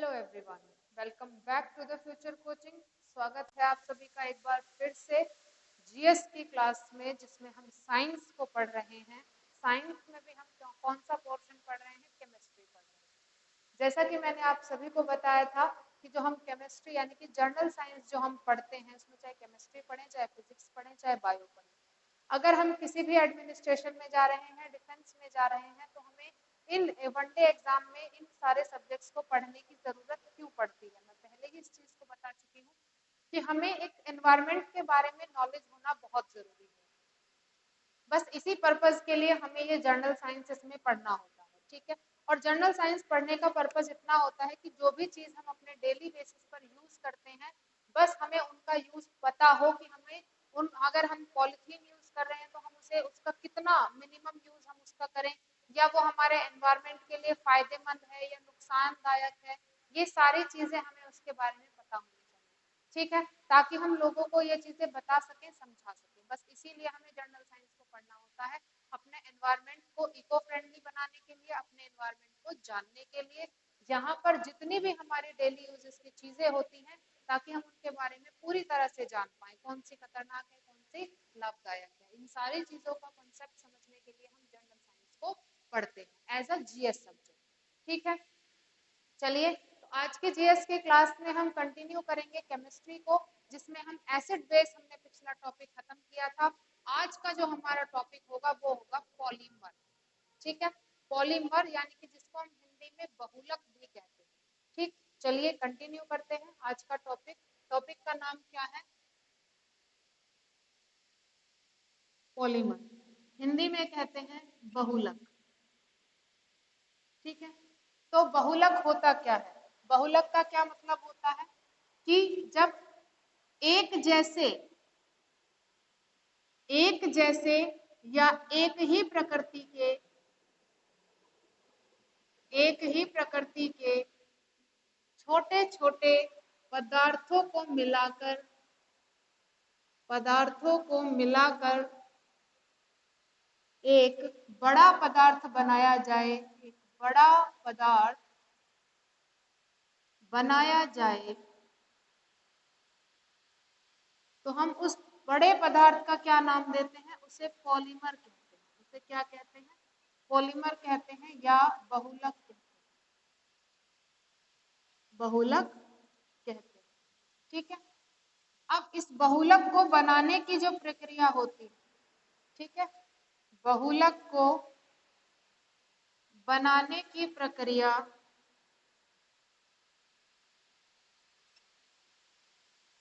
Hello everyone, welcome back to the future coaching. स्वागत है आप सभी का एक बार फिर से जीएस की क्लास में, जिसमें हम साइंस को पढ़ रहे हैं। साइंस में भी हम कौन सा पोर्शन पढ़ रहे हैं? केमिस्ट्री पढ़ रहे हैं। जैसा कि मैंने आप सभी को बताया था कि जो हम केमिस्ट्री यानी कि जनरल साइंस जो हम पढ़ते हैं, उसमें चाहे केमिस्ट्री पढ़ें, चाहे फिजिक्स पढ़ें, चाहे बायो पढ़ें, अगर हम किसी भी एडमिनिस्ट्रेशन में जा रहे हैं, डिफेंस में जा रहे हैं, तो हमें इन वनडे एग्जाम में इन सारे सब्जेक्ट्स को पढ़ने की जरूरत क्यों पड़ती है। मैं पहले ही इस चीज को बता चुकी हूँ कि हमें एक एनवायरनमेंट के बारे में नॉलेज होना बहुत जरूरी है। बस इसी पर्पज के लिए हमें ये जर्नल साइंस इसमें पढ़ना होता है, ठीक है। और जर्नल साइंस पढ़ने का पर्पज इतना होता है कि जो भी चीज हम अपने डेली बेसिस पर यूज करते हैं, बस हमें उनका यूज पता हो कि हमें अगर हम पॉलिथीन यूज कर रहे हैं तो हम उसे उसका कितना मिनिमम यूज हम उसका करें, या वो हमारे एनवायरनमेंट के लिए फायदेमंद है या नुकसानदायक है। ये सारी चीजें हमें उसके बारे में पता होनी चाहिए, ठीक है, ताकि हम लोगों को ये चीजें बता सकें, समझा सकें। बस इसीलिए हमें जर्नल साइंस को पढ़ना होता है, अपने एनवायरनमेंट को इको फ्रेंडली बनाने के लिए, अपने एनवायरनमेंट को जानने के लिए, यहाँ पर जितनी भी हमारी डेली यूजेस की चीजें होती हैं, ताकि हम उनके बारे में पूरी तरह से जान पाए, कौन सी खतरनाक है, कौन सी लाभदायक है। इन सारी चीजों का कॉन्सेप्ट समझने के लिए हम जनरल साइंस को पढ़ते हैं एज अ जीएस सब्जेक्ट, ठीक है। चलिए, तो आज के जीएस के क्लास में हम कंटिन्यू करेंगे केमिस्ट्री को, जिसमें हम एसिड बेस हमने पिछला टॉपिक खत्म किया था। आज का जो हमारा टॉपिक होगा वो होगा पॉलीमर, ठीक है। पॉलीमर यानी कि जिसको हम हिंदी में बहुलक भी कहते हैं, ठीक। चलिए कंटिन्यू करते हैं आज का टॉपिक। टॉपिक का नाम क्या है? पॉलीमर, हिंदी में कहते हैं बहुलक, ठीक है। तो बहुलक होता क्या है? बहुलक का क्या मतलब होता है कि जब एक जैसे या एक ही प्रकृति के छोटे छोटे पदार्थों को मिलाकर एक बड़ा पदार्थ बनाया जाए, एक बड़ा पदार्थ बनाया जाए, तो हम उस बड़े पदार्थ का क्या नाम देते हैं? उसे पॉलीमर कहते हैं। उसे क्या कहते हैं? पॉलीमर कहते हैं या बहुलक कहते हैं। बहुलक कहते हैं, ठीक है। अब इस बहुलक को बनाने की जो प्रक्रिया होती है, ठीक है, बहुलक को बनाने की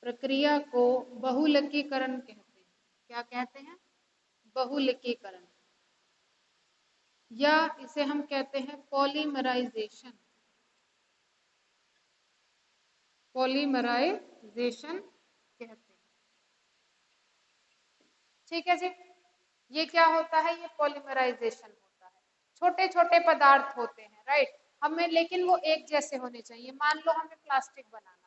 प्रक्रिया को बहुलकीकरण कहते हैं। क्या कहते हैं? बहुलकीकरण, या इसे हम कहते हैं पॉलीमराइजेशन। पॉलीमराइजेशन कहते हैं, ठीक है जी। ये क्या होता है? ये पॉलीमराइजेशन होता है। छोटे छोटे पदार्थ होते हैं, राइट। हमें लेकिन वो एक जैसे होने चाहिए। मान लो हमें प्लास्टिक बनाना है,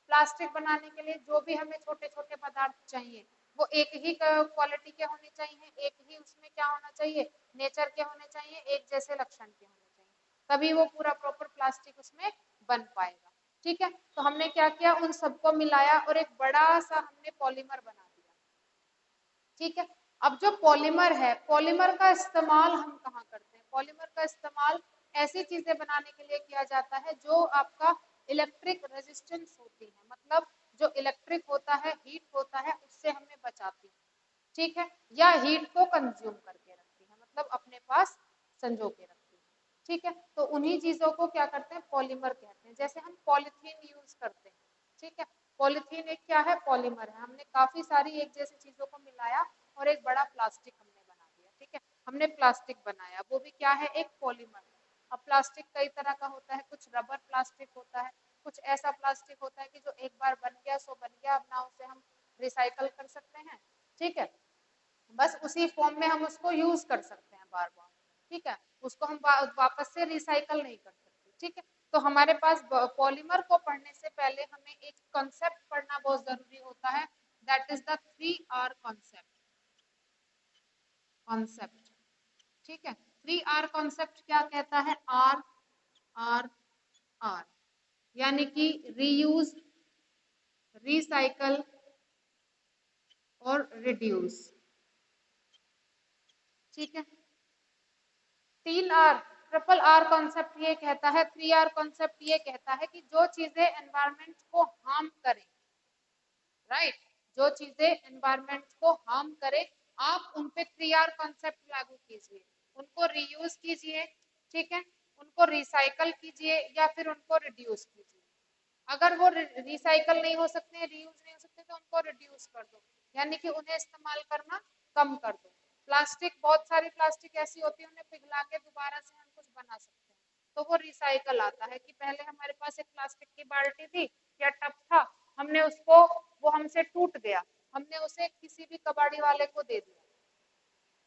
प्लास्टिक बनाने के लिए जो भी हमें छोटे छोटे पदार्थ चाहिए, वो एक ही क्वालिटी के होने चाहिए, एक ही उसमें क्या होना चाहिए? नेचर के होने चाहिए, एक जैसे लक्षण के होने चाहिए, तभी वो पूरा प्रॉपर प्लास्टिक उसमें बन पाएगा, ठीक है। तो हमने क्या किया? उन सबको मिलाया और एक बड़ा सा हमने पॉलीमर बना दिया, ठीक है। अब जो पॉलीमर है, पॉलीमर का इस्तेमाल हम कहाँ करते हैं? पॉलीमर का इस्तेमाल ऐसी चीजें बनाने के लिए किया जाता है जो आपका इलेक्ट्रिक रेजिस्टेंस होती है, मतलब जो इलेक्ट्रिक होता है, हीट होता है, उससे हमें बचाती है, ठीक है, या हीट को कंज्यूम करके रखती है, मतलब अपने पास संजो के रखती है, ठीक है। तो उन्हीं चीजों को क्या करते हैं? पॉलीमर कहते हैं। जैसे हम पॉलिथीन यूज करते हैं, ठीक है, पॉलिथीन एक क्या है? पॉलीमर है। हमने काफी सारी एक जैसी चीजों को मिलाया और एक बड़ा प्लास्टिक हमने बना दिया, ठीक है, हमने प्लास्टिक बनाया, वो भी क्या है? एक पॉलीमर है। अब प्लास्टिक कई तरह का होता है, कुछ रबर प्लास्टिक होता है, कुछ ऐसा प्लास्टिक होता है कि जो एक बार बन गया सो बन गया, अब ना उसे हम रिसाइकल कर सकते हैं, ठीक है, बस उसी फॉर्म में हम उसको यूज कर सकते हैं बार बार, ठीक है, उसको हम वापस से रिसाइकल नहीं कर सकते, ठीक है। तो हमारे पास पॉलीमर को पढ़ने से पहले हमें एक कॉन्सेप्ट पढ़ना बहुत जरूरी होता है, that is the 3R concept, ठीक है। 3R कॉन्सेप्ट क्या कहता है? आर, आर, आर, यानी कि रीयूज, रिसाइकल और रिड्यूस। ठीक है, 3R, ट्रिपल आर कॉन्सेप्ट ये कहता है, 3R कॉन्सेप्ट ये कहता है कि जो चीजें एनवायरमेंट को हार्म करें, राइट, जो चीजें एनवायरमेंट को हार्म करें, आप उन पे 3R कॉन्सेप्ट लागू कीजिए, उनको रीयूज कीजिए, ठीक है, उनको रिसाइकल कीजिए या फिर उनको रिड्यूस कीजिए। अगर वो रिसाइकल नहीं हो सकते हैं, रीयूज नहीं हो सकते, तो उनको रिड्यूस कर दो, यानी कि उन्हें इस्तेमाल करना कम कर दो। प्लास्टिक, बहुत सारी प्लास्टिक ऐसी होती है, उन्हें पिघला के दोबारा से हम कुछ बना सकते हैं, तो वो रिसाइकल आता है। कि पहले हमारे पास एक प्लास्टिक की बाल्टी थी या टब था, हमने उसको, वो हमसे टूट गया, हमने उसे किसी भी कबाड़ी वाले को दे दिया,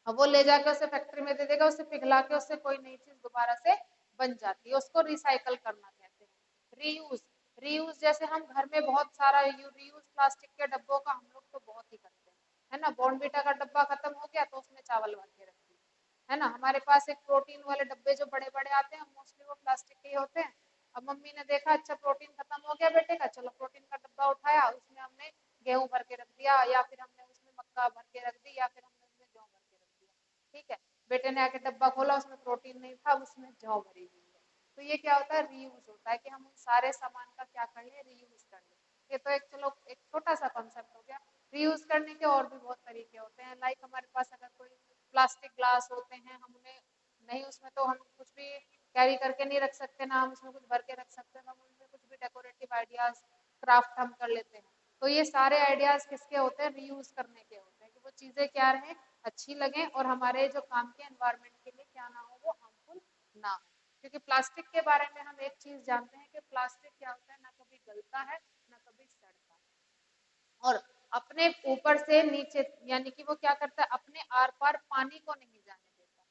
अब वो ले जाकर उसे फैक्ट्री में दे देगा, उसे पिघला के उससे कोई नई चीज दोबारा से बन जाती है, उसको रिसाइकल करना कहते हैं। रीयूज, रीयूज जैसे हम घर में बहुत सारा रीयूज प्लास्टिक के डब्बों का हम लोग तो बहुत ही करते हैं, है ना। बॉर्नविटा का डब्बा खत्म हो गया तो उसमें चावल भर के रख दिया, है ना। हमारे पास एक प्रोटीन वाले डब्बे जो बड़े बड़े आते हैं, मोस्टली वो प्लास्टिक के ही होते हैं। अब मम्मी ने देखा अच्छा प्रोटीन खत्म हो गया बेटे का, चलो प्रोटीन का डब्बा उठाया, उसमें हमने गेहूं भर के रख दिया, या फिर हमने उसमें मक्का भर के रख दी, या फिर हमने उसमें गेहूं भर के रख दिया, ठीक है। बेटे ने आके डब्बा खोला, उसमें प्रोटीन नहीं था, उसमें जौ भरी हुई है। तो ये क्या होता है, रीयूज होता है, कि हम उन सारे सामान का क्या कर ले, रीयूज कर ले। ये तो एक, चलो एक छोटा सा कॉन्सेप्ट हो गया। रीयूज करने के और भी बहुत तरीके होते हैं, लाइक हमारे पास अगर कोई प्लास्टिक ग्लास होते हैं, हम उन्हें नहीं, उसमें तो हम कुछ भी कैरी करके नहीं रख सकते ना, हम उसमें कुछ भर के रख सकते हैं, हम उनमें कुछ भी डेकोरेटिव आइडियाज, क्राफ्ट हम कर लेते हैं। तो ये सारे आइडियाज किसके होते हैं, रीयूज करने के होते हैं, कि वो चीजें क्या रहे, अच्छी लगे और हमारे जो काम के एनवायरमेंट के लिए क्या ना हो, वो हार्मफुल ना हो। क्योंकि प्लास्टिक के बारे में हम एक चीज जानते हैं कि प्लास्टिक क्या होता है, ना कभी गलता है ना कभी सड़ता है, और अपने ऊपर से नीचे, यानी कि वो क्या करता है, अपने आर पार पानी को नहीं जाने देता,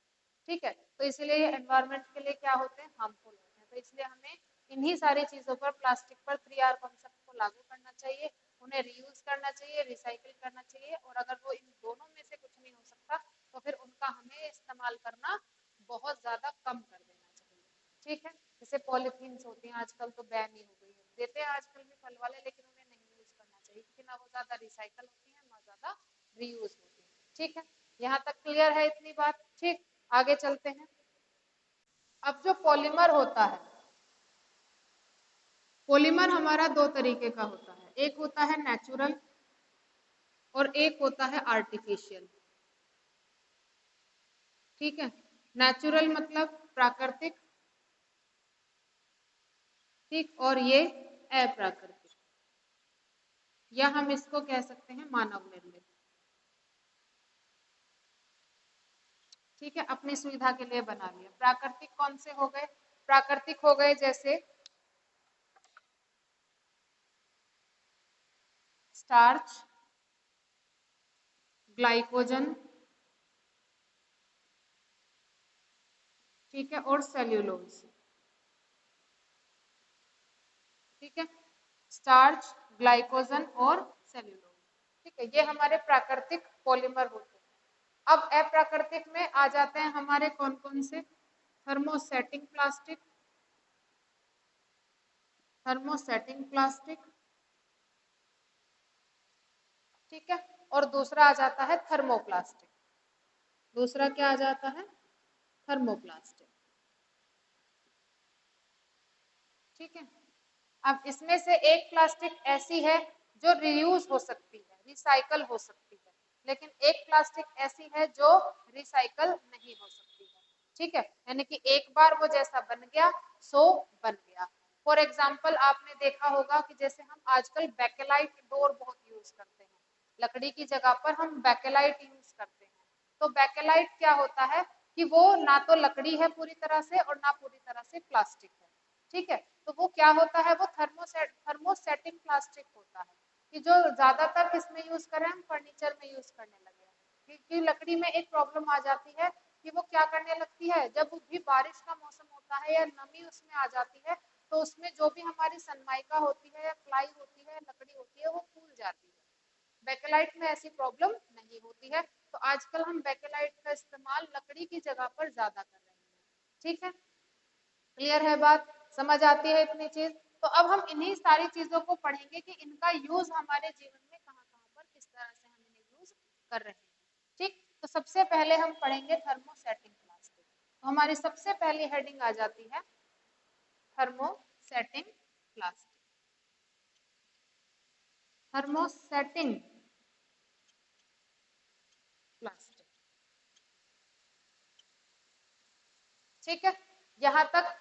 ठीक है। तो इसलिए ये एनवायरमेंट के लिए क्या होते हैं, हार्मफुल होते हैं। तो इसलिए हमें इन्हीं सारी चीजों पर, प्लास्टिक पर 3R कॉन्सेप्ट को लागू करना चाहिए, उन्हें रीयूज करना चाहिए, रिसाइकिल करना चाहिए, और अगर वो इन दोनों में से कुछ नहीं हो सकता तो फिर उनका हमें इस्तेमाल करना बहुत ज्यादा कम कर देना चाहिए, ठीक है। जैसे पॉलीथीन होती हैं, आजकल तो बैन ही हो गई है, देते हैं आजकल भी फल वाले, लेकिन उन्हें नहीं यूज करना चाहिए, क्योंकि ना वो ज्यादा रिसाइकल होती है ना ज्यादा रीयूज होती है, ठीक है। यहाँ तक क्लियर है इतनी बात, ठीक। आगे चलते हैं। अब जो पॉलीमर होता है, पॉलीमर हमारा दो तरीके का होता है, एक होता है नेचुरल और एक होता है आर्टिफिशियल, ठीक है। नेचुरल मतलब प्राकृतिक, ठीक, और ये अप्राकृतिक, या हम इसको कह सकते हैं मानव निर्मित, ठीक है। अपनी सुविधा के लिए बना लिया। प्राकृतिक कौन से हो गए, प्राकृतिक हो गए जैसे स्टार्च, ग्लाइकोजन, ठीक है, और सेल्यूलोज, ठीक है। स्टार्च, ग्लाइकोजन और सेल्यूलोज, ठीक है, ये हमारे प्राकृतिक पॉलीमर होते हैं। अब अप्राकृतिक में आ जाते हैं हमारे कौन कौन से, थर्मोसेटिंग प्लास्टिक, थर्मोसेटिंग प्लास्टिक, ठीक है, और दूसरा आ जाता है थर्मोप्लास्टिक, दूसरा क्या आ जाता है, थर्मोप्लास्टिक, ठीक है। अब इसमें से एक प्लास्टिक ऐसी है जो रीयूज हो सकती है, रिसाइकल हो सकती है, लेकिन एक प्लास्टिक ऐसी है जो रिसाइकल नहीं हो सकती है, ठीक है। यानी कि एक बार वो जैसा बन गया सो बन गया। फॉर एग्जाम्पल आपने देखा होगा कि जैसे हम आजकल बैकेलाइट डोर बहुत यूज करते हैं, लकड़ी की जगह पर हम बैकेलाइट यूज करते हैं। तो बैकेलाइट क्या होता है कि वो ना तो लकड़ी है पूरी तरह से और ना पूरी तरह से प्लास्टिक है, ठीक है। तो वो क्या होता है, वो थर्मोसेटिंग प्लास्टिक होता है, कि जो ज्यादातर किसमें यूज करें, हम फर्नीचर में यूज करने लगे हैं। क्योंकि लकड़ी में एक प्रॉब्लम आ जाती है कि वो क्या करने लगती है, जब भी बारिश का मौसम होता है या नमी उसमें आ जाती है, तो उसमें जो भी हमारी सनमाइका होती है या प्लाई होती है, लकड़ी होती है, वो फूल जाती है। बैकेलाइट में ऐसी प्रॉब्लम नहीं होती है, तो आजकल हम बैकेलाइट का इस्तेमाल लकड़ी की जगह पर ज्यादा कर रहे हैं, ठीक है। क्लियर है बात, समझ आती है इतनी चीज। तो अब हम इन्हीं सारी चीजों को पढ़ेंगे कि इनका यूज हमारे जीवन में कहाँ कहाँ पर किस तरह से हम इन्हें यूज कर रहे हैं। ठीक, तो सबसे पहले हम पढ़ेंगे थर्मोसेटिंग प्लास्टिक। तो हमारी सबसे पहली हेडिंग आ जाती है थर्मोसेटिंग प्लास्टिक। थर्मोसेटिंग प्लास्टिक, ठीक है, यहां तक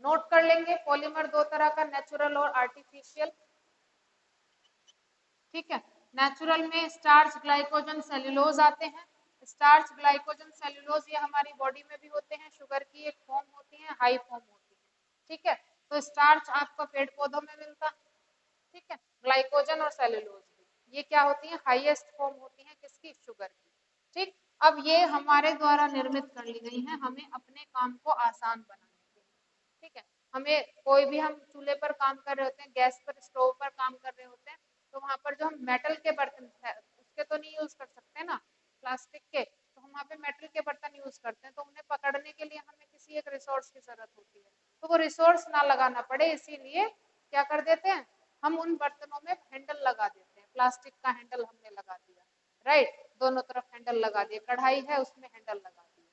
नोट कर लेंगे। पॉलीमर दो तरह का, नेचुरल और आर्टिफिशियल। ठीक है, नेचुरल में स्टार्च, ग्लाइकोजन, सेल्यूलोज आते हैं। स्टार्च, ग्लाइकोजन, सेल्यूलोज ये हमारी बॉडी में भी होते हैं, शुगर की एक फॉर्म होती है, हाई फॉर्म होती है। ठीक है, तो स्टार्च आपका पेड़ पौधों में मिलता है। ठीक है, ग्लाइकोजन और सेल्यूलोज भी ये क्या होती है, हाईएस्ट फॉर्म होती है किसकी, शुगर की। ठीक, अब ये हमारे द्वारा निर्मित कर ली गई है हमें अपने काम को आसान बनाने के लिए। ठीक है, हमें कोई भी, हम चूल्हे पर काम कर रहे होते हैं, गैस पर, स्टोव पर काम कर रहे होते हैं, तो वहां पर जो हम मेटल के बर्तन है उसके तो नहीं यूज कर सकते ना, प्लास्टिक के, तो हम वहाँ पे मेटल के बर्तन यूज करते हैं। तो उन्हें पकड़ने के लिए हमें किसी एक रिसोर्स की जरूरत होती है, तो वो रिसोर्स ना लगाना पड़े इसीलिए क्या कर देते हैं, हम उन बर्तनों में हैंडल लगा देते हैं। प्लास्टिक का हैंडल हमने लगा दिया, राइट, दोनों तरफ हैंडल लगा दिए। कढ़ाई है उसमें हैंडल लगा दिया,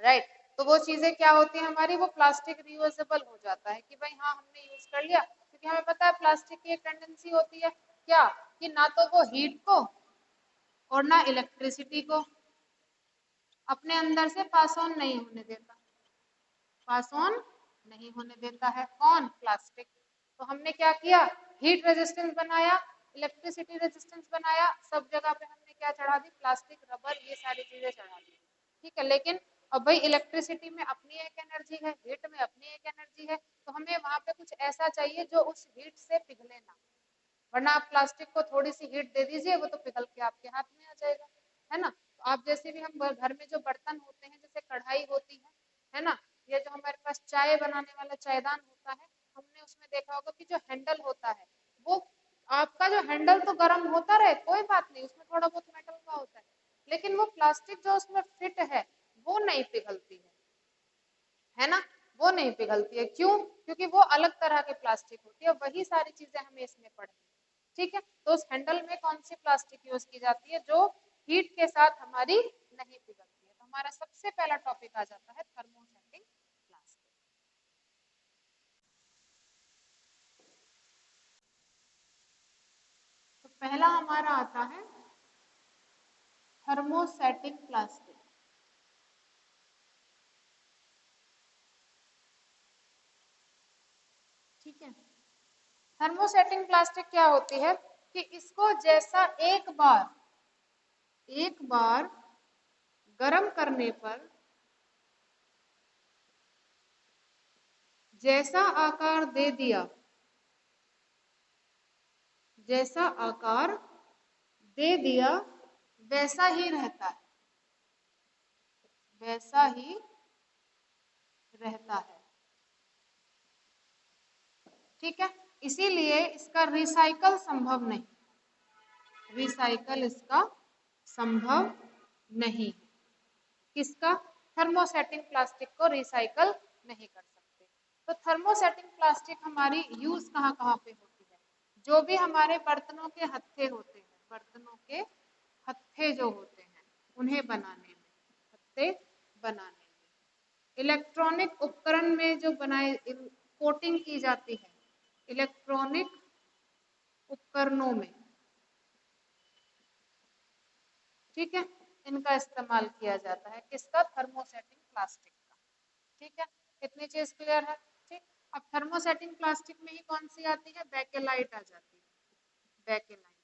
राइट, तो वो चीजें क्या होती है हमारी, वो प्लास्टिक रियूजेबल हो जाता है कि भाई हाँ हमने यूज कर लिया। क्योंकि हमें पता है प्लास्टिक की एक टेंडेंसी होती है क्या, कि ना तो वो हीट को और ना इलेक्ट्रिसिटी को अपने अंदर से पास ऑन नहीं होने देता, पास ऑन नहीं होने देता है। कौन, प्लास्टिक। तो हमने क्या किया, हीट रेजिस्टेंस बनाया, इलेक्ट्रिसिटी रेजिस्टेंस बनाया, सब जगह पे हमने क्या चढ़ा दी, प्लास्टिक, रबर, ये सारी चीजें चढ़ा दी। ठीक है, लेकिन अब भाई इलेक्ट्रिसिटी में अपनी एक एनर्जी है, हीट में अपनी एक एनर्जी है, तो हमें वहां पे कुछ ऐसा चाहिए जो उस हीट से पिघले ना। वरना आप प्लास्टिक को थोड़ी सी हीट दे दीजिए, वो तो पिघल के आपके हाथ में आ जाएगा, है ना। तो आप जैसे भी, हम घर में जो बर्तन होते हैं, जैसे कढ़ाई होती है ना, या जो हमारे पास चाय बनाने वाला चायदान होता है, हमने उसमें देखा होगा कि जो हैंडल होता है, वो आपका जो हैंडल तो गर्म होता रहे कोई बात नहीं, उसमें थोड़ा बहुत मेटल का होता है, लेकिन वो प्लास्टिक जो उसमें फिट है वो नहीं पिघलती है ना, वो नहीं पिघलती है। क्यों, क्योंकि वो अलग तरह की प्लास्टिक होती है। वही सारी चीजें हमें इसमें पढ़नी। ठीक है, तो उस हैंडल में कौन सी प्लास्टिक यूज की जाती है, जो हीट के साथ हमारी नहीं पिघलती है। तो हमारा सबसे पहला टॉपिक आ जाता है थर्मोसेटिंग प्लास्टिक। तो पहला हमारा आता है थर्मोसेटिंग प्लास्टिक। ठीक है, थर्मोसेटिंग प्लास्टिक क्या होती है कि इसको जैसा एक बार गर्म करने पर जैसा आकार दे दिया, जैसा आकार दे दिया वैसा ही रहता है, वैसा ही रहता है। ठीक है, इसीलिए इसका रिसाइकल संभव नहीं, रिसाइकल इसका संभव नहीं है। किसका, थर्मोसेटिंग प्लास्टिक को रिसाइकल नहीं कर सकते। तो थर्मोसेटिंग प्लास्टिक हमारी यूज कहाँ कहाँ पे होती है, जो भी हमारे बर्तनों के हत्थे होते हैं, बर्तनों के हत्थे जो होते हैं उन्हें बनाने में, हत्थे बनाने में, इलेक्ट्रॉनिक उपकरण में जो बनाए कोटिंग की जाती है, इलेक्ट्रॉनिक उपकरणों में, ठीक है, इनका इस्तेमाल किया जाता है। किसका, थर्मोसेटिंग प्लास्टिक का। ठीक है, इतनी चीज क्लियर है। ठीक, अब थर्मोसेटिंग प्लास्टिक में ही कौन सी आती है, बेकेलाइट आ जाती है, बेकेलाइट,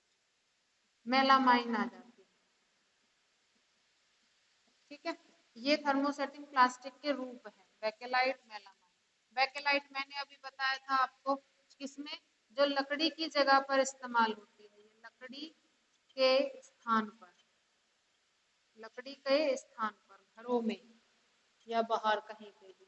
मेलामाइन आ जाती है। ठीक है, ये थर्मोसेटिंग प्लास्टिक के रूप है, बेकेलाइट, मेलामाइन। बेकेलाइट मैंने अभी बताया था आपको, किसमें, जो लकड़ी की जगह पर इस्तेमाल होती है, ये लकड़ी के स्थान पर, लकड़ी के स्थान पर, घरों में या बाहर कहीं पे भी।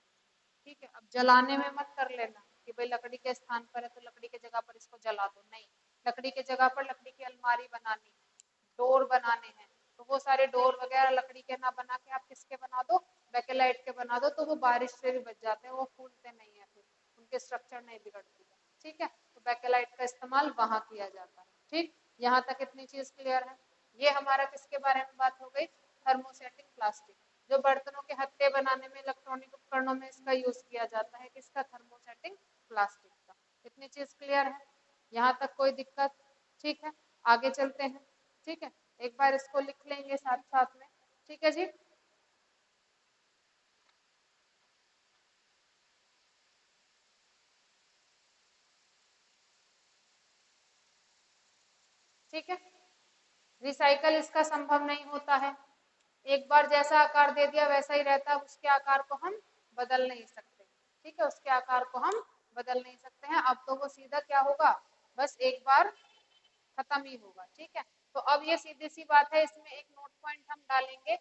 ठीक है, अब जलाने में मत कर लेना कि भाई लकड़ी के स्थान पर है तो लकड़ी के जगह पर इसको जला दो, नहीं, लकड़ी के जगह पर लकड़ी की अलमारी बनानी है, डोर बनाने हैं, तो वो सारे डोर वगैरह लकड़ी के ना बना के आप किसके बना दो, बेकेलाइट के बना दो, तो वो बारिश से भी बच जाते हैं, वो फूलते नहीं है, फिर उनके स्ट्रक्चर नहीं बिगड़ती है। ठीक है, तो बेकेलाइट का इस्तेमाल वहां किया जाता है। ठीक, यहाँ तक इतनी चीज क्लियर है। ये हमारा किसके बारे में बात हो गई, थर्मोसेटिंग प्लास्टिक, जो बर्तनों के हत्थे बनाने में, इलेक्ट्रॉनिक उपकरणों में इसका यूज किया जाता है, किसका, थर्मोसेटिंग प्लास्टिक का। इतनी चीज क्लियर है, यहाँ तक कोई दिक्कत। ठीक है, आगे चलते हैं। ठीक है, एक बार इसको लिख लेंगे साथ साथ में। ठीक है जी, ठीक है। रिसाइकल इसका संभव नहीं होता है, एक बार जैसा आकार दे दिया वैसा ही रहता है, उसके आकार को हम बदल नहीं सकते। ठीक है, उसके आकार को हम बदल नहीं सकते हैं। अब तो वो सीधा क्या होगा, बस एक बार खत्म ही होगा। ठीक है, तो अब ये सीधी सी बात है, इसमें एक नोट पॉइंट हम डालेंगे,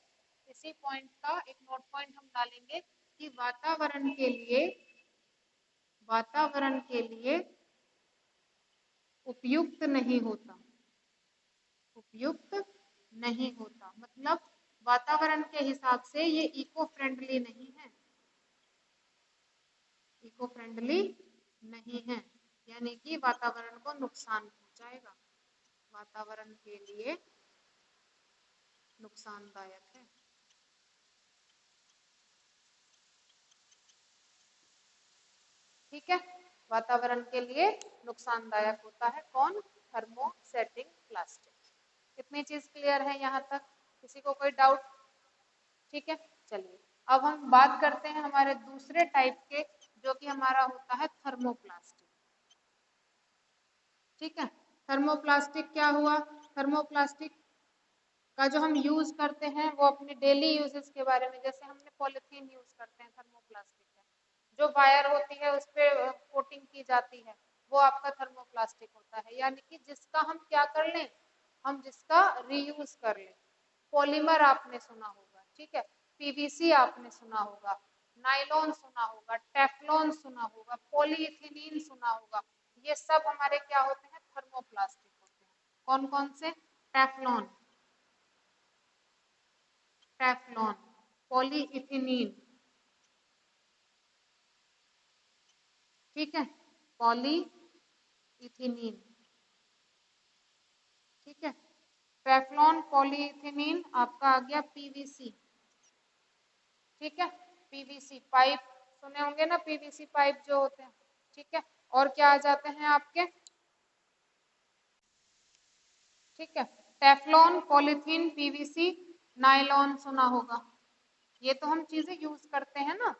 इसी पॉइंट का एक नोट पॉइंट हम डालेंगे कि वातावरण के लिए उपयुक्त नहीं होता, उपयुक्त नहीं होता, मतलब वातावरण के हिसाब से ये इको फ्रेंडली नहीं है, इको फ्रेंडली नहीं है, यानी कि वातावरण को नुकसान पहुंचाएगा, वातावरण के लिए नुकसानदायक है। ठीक है, वातावरण के लिए नुकसानदायक होता है कौन, थर्मोसेटिंग प्लास्टिक। इतनी चीज क्लियर है यहाँ तक, किसी को कोई डाउट। ठीक है, चलिए अब हम बात करते हैं हमारे दूसरे टाइप के, जो कि हमारा होता है थर्मोप्लास्टिक। ठीक है, थर्मोप्लास्टिक क्या हुआ, थर्मोप्लास्टिक का जो हम यूज करते हैं वो अपने डेली यूजेस के बारे में, जैसे हमने पॉलिथीन यूज करते हैं थर्मोप्लास्टिक है, जो वायर होती है उस पर कोटिंग की जाती है, वो आपका थर्मोप्लास्टिक होता है, यानी कि जिसका हम क्या कर लें, हम जिसका रीयूज कर लें। पॉलीमर आपने सुना होगा, ठीक है, पीवीसी आपने सुना होगा, नाइलॉन सुना होगा, टेफ्लॉन सुना होगा, पॉलीइथिलीन सुना होगा, ये सब हमारे क्या होते हैं, थर्मोप्लास्टिक होते हैं। कौन कौन से, टेफ्लॉन, टेफ्लॉन, पॉलीइथिलीन, ठीक है, पॉलीइथिलीन, ठीक है, टेफ्लॉन, पॉलीइथिलीन, आपका आ गया पीवीसी। ठीक है, पीवीसी पाइप सुने होंगे ना, पीवीसी पाइप जो होते हैं। ठीक है, और क्या आ जाते हैं आपके, ठीक है, टेफ्लॉन, पॉलीथीन, पीवीसी, नायलॉन सुना होगा, ये तो हम चीजें यूज करते हैं ना,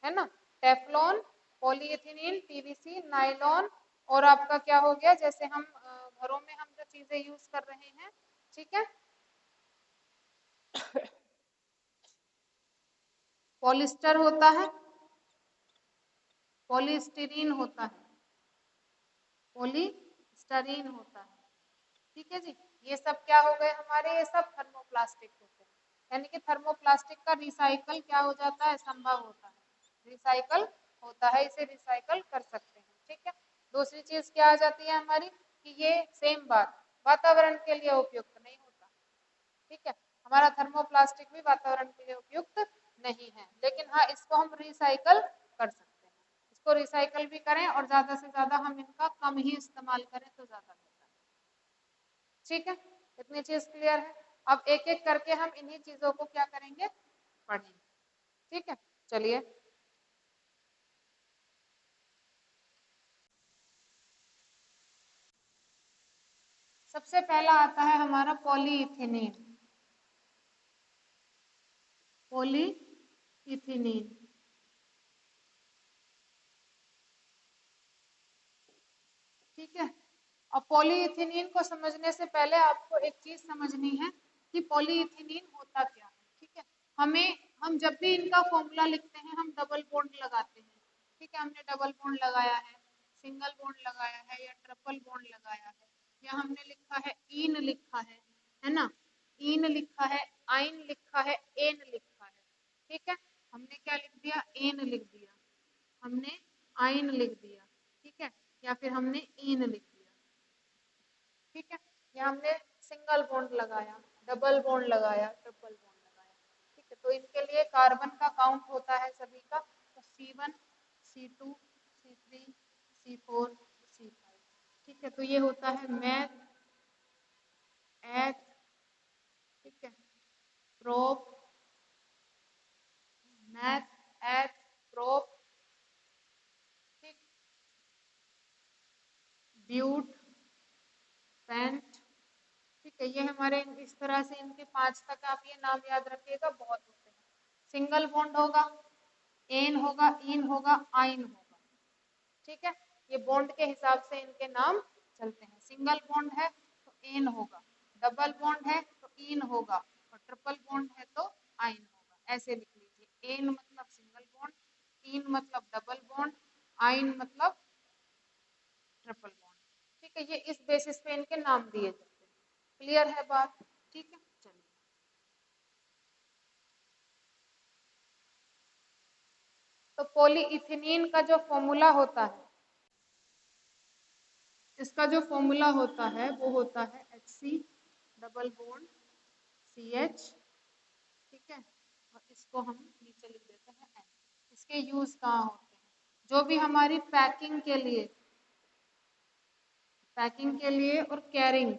है ना, टेफ्लॉन, पॉलीइथिलीन, पीवीसी, नायलॉन, और आपका क्या हो गया, जैसे हम घरों में हम जो चीजें यूज कर रहे हैं। ठीक है, पॉलिस्टर होता है, पॉलीस्टीरीन होता है, पॉलीस्टरीन होता है। ठीक है जी, ये सब क्या हो गए हमारे, ये सब थर्मोप्लास्टिक होते हैं, यानी कि थर्मोप्लास्टिक का रिसाइकल क्या हो जाता है, संभव होता है, रिसाइकल होता है, इसे रिसाइकल कर सकते हैं। ठीक है, दूसरी चीज क्या आ जाती है हमारी, कि ये सेम बात वातावरण के लिए उपयुक्त नहीं होता। ठीक है, हमारा थर्मोप्लास्टिक भी वातावरण के लिए उपयुक्त नहीं है, लेकिन हाँ इसको हम रिसाइकल कर सकते हैं, इसको रिसाइकल भी करें और ज्यादा से ज्यादा हम इनका कम ही इस्तेमाल करें तो ज्यादा बेहतर है। ठीक है, इतनी चीज क्लियर है। अब एक एक करके हम इन्हीं चीजों को क्या करेंगे, पढ़ेंगे। ठीक है, चलिए सबसे पहला आता है हमारा पॉलीइथिलीन, पॉलीइथिलीन। ठीक है, और पॉलीइथिलीन को समझने से पहले आपको एक चीज समझनी है कि पॉलीइथिलीन होता क्या है। ठीक है, हमें, हम जब भी इनका फॉर्मूला लिखते हैं हम डबल बॉन्ड लगाते हैं। ठीक है, हमने डबल बॉन्ड लगाया है, सिंगल बॉन्ड लगाया है, या ट्रिपल बॉन्ड लगाया है, या हमने लिखा है इन लिखा है ना, इन लिखा है, आइन लिखा है, एन लिखा है। ठीक है, हमने क्या लिख दिया, एन लिख दिया, हमने आइन लिख दिया, ठीक है, या फिर हमने इन लिख दिया। ठीक है, या हमने सिंगल बॉन्ड लगाया, डबल बॉन्ड लगाया, ट्रिपल बॉन्ड लगाया। ठीक है, तो इनके लिए कार्बन का काउंट होता है सभी का, तो C1, C2, C3, C4, C5। ठीक है, तो ये होता है मैथ, एथ, ठीक है, प्रोप, मैथ, एथ, प्रोप, ठीक, ब्यूट, पेंट। ठीक है, ये हमारे इस तरह से इनके 5 तक आप ये नाम याद रखिएगा, बहुत होते हैं। सिंगल बॉन्ड होगा, एन होगा, इन होगा, आइन होगा। ठीक है, ये बॉन्ड के हिसाब से इनके नाम चलते हैं। सिंगल बॉन्ड है तो एन होगा, डबल बॉन्ड है तो इन होगा, और ट्रिपल बॉन्ड है तो आइन होगा। ऐसे लिख लीजिए, एन मतलब सिंगल बॉन्ड, इन मतलब डबल बॉन्ड, आइन मतलब ट्रिपल बॉन्ड। ठीक है, ये इस बेसिस पे इनके नाम दिए जाते हैं। क्लियर है बात? ठीक है, चलिए। तो पॉलीइथिलीन का जो फॉर्मूला होता है, इसका जो फॉर्मूला होता है वो होता है HC डबल बॉन्ड CH। ठीक है, और इसको हम नीचे लिख देते हैं N। इसके यूज कहाँ होते हैं? जो भी हमारी पैकिंग के लिए और कैरिंग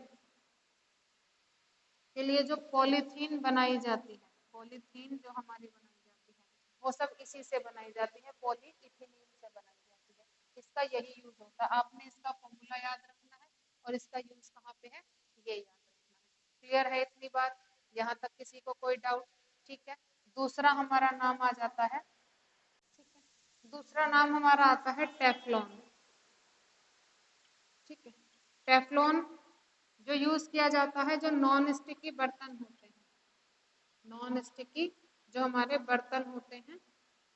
के लिए जो पॉलीथीन बनाई जाती है, पॉलीथीन जो हमारी बनाई जाती है, वो सब इसी से बनाई जाती है, पॉलीइथिलीन से बनाई जाती है। इसका यही यूज होता है। आपने इसका फॉर्मूला याद रखना है और इसका यूज कहाँ पे है ये याद रखना है। क्लियर है इतनी बात? यहाँ तक किसी को कोई डाउट? ठीक है, दूसरा हमारा नाम आ जाता है, ठीक है, दूसरा नाम हमारा आता है टेफ्लॉन। ठीक है, टेफ्लॉन जो यूज किया जाता है जो नॉन स्टिकी बर्तन होते हैं, नॉन स्टिकी जो हमारे बर्तन होते हैं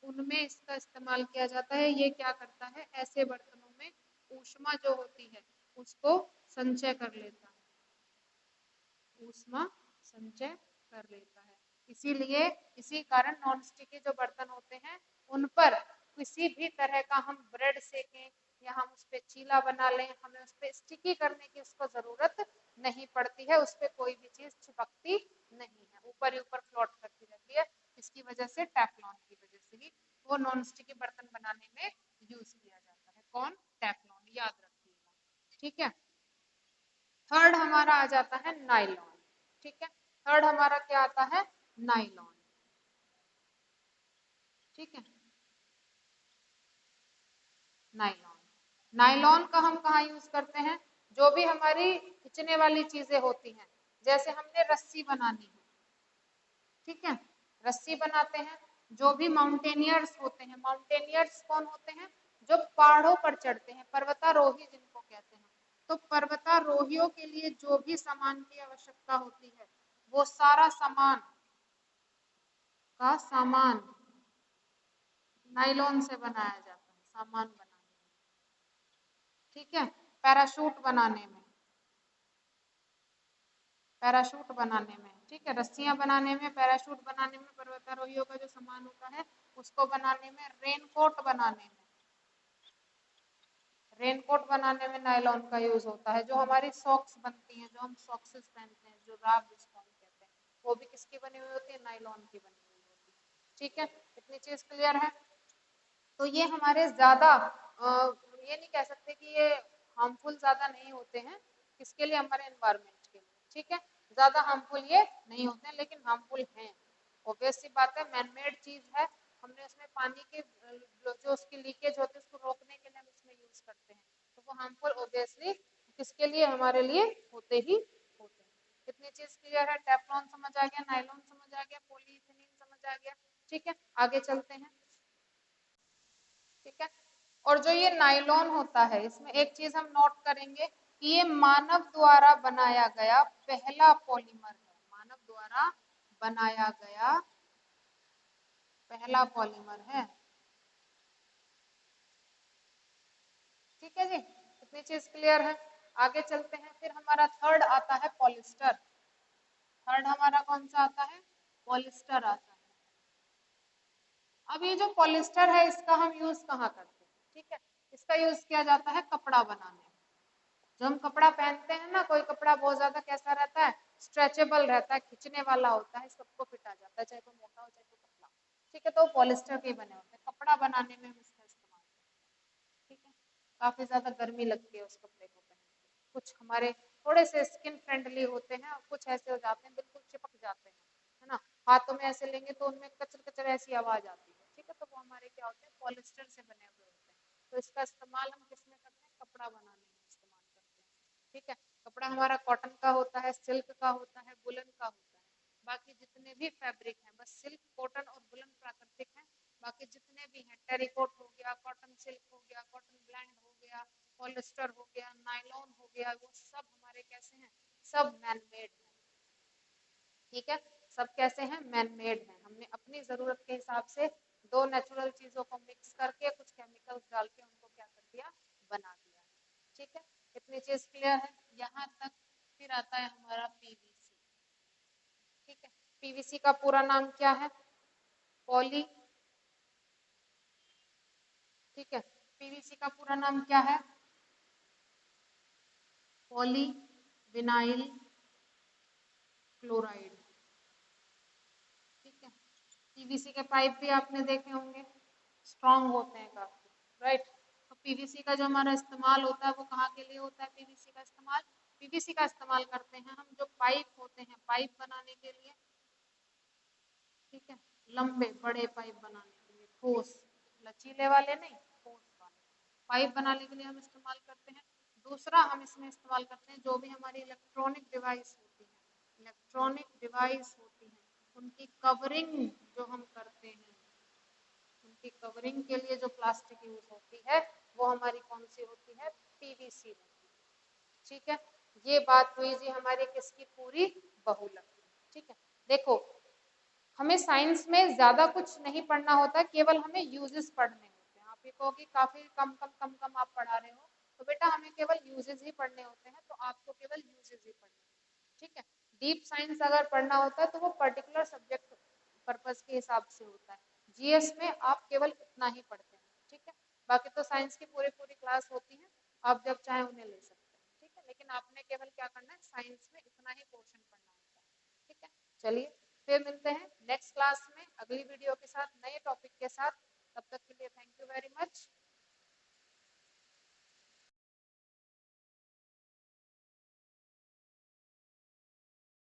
उनमें इसका इस्तेमाल किया जाता है। ये क्या करता है, ऐसे बर्तनों में ऊष्मा जो होती है उसको संचय कर लेता है, ऊष्मा संचय कर लेता है। इसीलिए इसी कारण नॉन स्टिकी जो बर्तन होते हैं उन पर किसी भी तरह का हम ब्रेड सेकें या हम उस पर चीला बना लें, हमें उस पर स्टिकी करने की उसको जरूरत नहीं पड़ती है। उस पर कोई भी चीज चिपकती नहीं है, ऊपर ही ऊपर फ्लोट करती रहती है। इसकी वजह से, टेफ्लॉन की वजह से ही वो नॉन स्टिकी बर्तन बनाने में यूज किया जाता है। कौन? टेफ्लॉन, याद रखिएगा। ठीक है, थर्ड हमारा आ जाता है नायलॉन। ठीक है, थर्ड हमारा क्या आता है? नायलॉन। ठीक है, नायलॉन। नायलॉन का हम कहाँ यूज करते हैं? जो भी हमारी खींचने वाली चीजें होती हैं, जैसे हमने रस्सी बनानी है, ठीक है, रस्सी बनाते हैं। जो भी माउंटेनियर्स होते हैं, माउंटेनियर्स कौन होते हैं? जो पहाड़ों पर चढ़ते हैं, पर्वतारोही जिनको कहते हैं। तो पर्वतारोहियों के लिए जो भी सामान की आवश्यकता होती है वो सारा सामान नायलॉन से बनाया जाता है, सामान बनाने में। ठीक है, पैराशूट बनाने में, पैराशूट बनाने में, ठीक है, रस्सियां बनाने में, पैराशूट बनाने में, पर्वतारोहियों का जो सामान होता है उसको बनाने में, रेनकोट बनाने में, रेनकोट बनाने में नायलॉन का यूज होता है। जो हमारी सॉक्स बनती हैं, जो हम सॉक्सेस पहनते हैं, जो राब जिसको हम कहते हैं, वो भी किसकी बनी हुई होती है? नायलॉन की बनी हुई होती है। ठीक है, इतनी चीज क्लियर है? तो ये हमारे ज्यादा ये नहीं कह सकते कि ये हार्मफुल ज्यादा नहीं होते हैं, किसके लिए? हमारे एनवायरमेंट के लिए। ठीक है, ज्यादा हार्मफुल ये नहीं होते हैं, लेकिन हार्मफुल हैं। ऑब्वियस सी बात है, मैनमेड चीज है, हमने उसमें पानी के जो उसकी लीकेज होती है उसको रोकने के लिए हम उसमें यूज करते हैं, तो वो हार्मफुल ऑब्वियसली किसके लिए? हमारे लिए होते ही होते हैं। कितनी चीज क्लियर है? टेफ्लॉन समझ आ गया, नायलॉन समझ आ गया, पॉलीइथिलीन समझ आ गया। ठीक है, आगे चलते हैं। ठीक है, और जो ये नायलॉन होता है इसमें एक चीज हम नोट करेंगे कि ये मानव द्वारा बनाया गया पहला पॉलीमर है, मानव द्वारा बनाया गया पहला पॉलीमर है। ठीक है जी, इतनी चीज क्लियर है? आगे चलते हैं। फिर हमारा थर्ड आता है पॉलिस्टर। थर्ड हमारा कौन सा आता है? पॉलिस्टर आता है। अब ये जो पॉलिस्टर है इसका हम यूज कहाँ करते हैं? ठीक है, इसका यूज किया जाता है कपड़ा बनाने में। जो हम कपड़ा पहनते हैं ना, कोई कपड़ा बहुत ज्यादा कैसा रहता है? स्ट्रेचेबल रहता है, खींचने वाला होता है, सबको फिट आ जाता है, चाहे कोई मोटा हो चाहे कोई पतला हो। ठीक है, तो पॉलिस्टर के बने होते हैं, कपड़ा बनाने में हम इसका इस्तेमाल करते हैं। काफी ज्यादा गर्मी लगती है उस कपड़े को पहन के। कुछ हमारे थोड़े से स्किन फ्रेंडली होते हैं और कुछ ऐसे हो जाते हैं बिल्कुल चिपक जाते हैं, है ना, हाथों में ऐसे लेंगे तो उनमें कचर कचर ऐसी आवाज आती है, ठीक है, तो वो हमारे क्या होते हैं, पॉलिस्टर से बने हुए होते हैं। तो इसका इस्तेमाल हम किसमें करते हैं, कपड़ा बनाने में इस्तेमाल करते हैं, ठीक है। कपड़ा हमारा कॉटन का होता है, सिल्क का होता है, वुलन का होता है। बाकी जितने भी फैब्रिक हैं, बस सिल्क, कॉटन और वुलन प्राकृतिक हैं। बाकी जितने भी हैं, टेरिकोट हो गया, कॉटन सिल्क हो गया, कॉटन ब्लेंड हो गया, पॉलिस्टर हो गया, नायलॉन हो गया, वो सब हमारे कैसे हैं, सब मैनमेड हैं, ठीक है। सब कैसे हैं, मैनमेड हैं। हमने अपनी जरूरत के हिसाब से दो नेचुरल चीजों को मिक्स करके कुछ केमिकल्स डाल के उनको क्या कर दिया, बना दिया, ठीक है। इतनी चीज क्लियर है यहाँ तक। फिर आता है हमारा पीवीसी, ठीक है। पीवीसी का पूरा नाम क्या है, पॉली, ठीक है, पीवीसी का पूरा नाम क्या है, पॉली विनाइल क्लोराइड, ठीक है। पीवीसी के पाइप भी आपने देखे होंगे, स्ट्रॉन्ग होते हैं काफी, राइट। तो पीवीसी का जो हमारा इस्तेमाल होता है वो कहाँ के लिए होता है, पीवीसी का इस्तेमाल, पीवीसी का इस्तेमाल करते हैं हम जो पाइप होते हैं, पाइप बनाने के लिए, ठीक है, लंबे बड़े पाइप बनाने के लिए, ठोस, लचीले वाले नहीं, ठोस वाले पाइप बनाने के लिए हम इस्तेमाल करते हैं। दूसरा हम इसमें इस्तेमाल करते हैं जो भी हमारी इलेक्ट्रॉनिक डिवाइस होती है, इलेक्ट्रॉनिक डिवाइस होती है, उनकी कवरिंग जो हम करते हैं, उनकी कवरिंग के लिए जो प्लास्टिक यूज होती है वो हमारी कौन सी होती है, पीवीसी होती है, ठीक है। ये बात हुई जी हमारी किसकी, पूरी बहुलक, ठीक है। देखो हमें साइंस में ज्यादा कुछ नहीं पढ़ना होता, केवल हमें यूजेस पढ़ने होते हैं। आप ये कहो कि काफी कम कम कम कम आप पढ़ा रहे हो, तो बेटा हमें केवल यूजेस ही पढ़ने होते हैं, तो आपको केवल यूजेस ही पढ़ने हैं, ठीक है। डीप साइंस अगर पढ़ना होता है तो वो पर्टिकुलर सब्जेक्ट पर्पज के हिसाब से होता है। जीएस में आप केवल इतना ही पढ़ते हैं, ठीक है। बाकी तो साइंस की पूरी पूरी क्लास होती है, आप जब चाहे उन्हें ले सकते हैं, ठीक है। लेकिन आपने केवल क्या करना है, साइंस में इतना ही पोर्शन पढ़ना होता है, ठीक है। चलिए फिर मिलते हैं नेक्स्ट क्लास में अगली वीडियो के साथ, नए टॉपिक के साथ। तब तक के लिए थैंक यू वेरी मच।